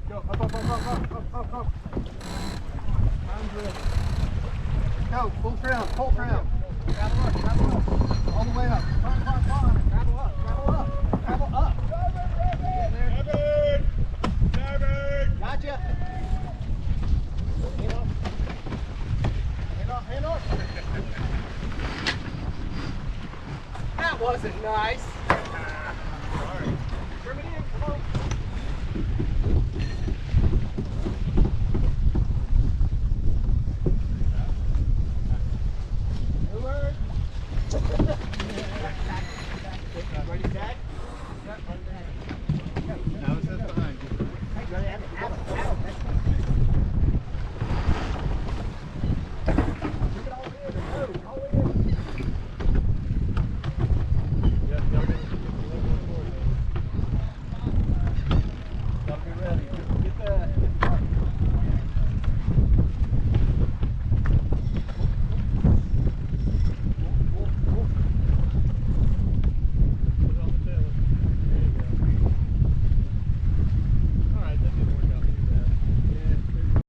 Go. Up. Time's ready. Go. Full trim. Travel up. All the way up. Climb. Travel up. Getting there. Gotcha. Hand off. That wasn't nice.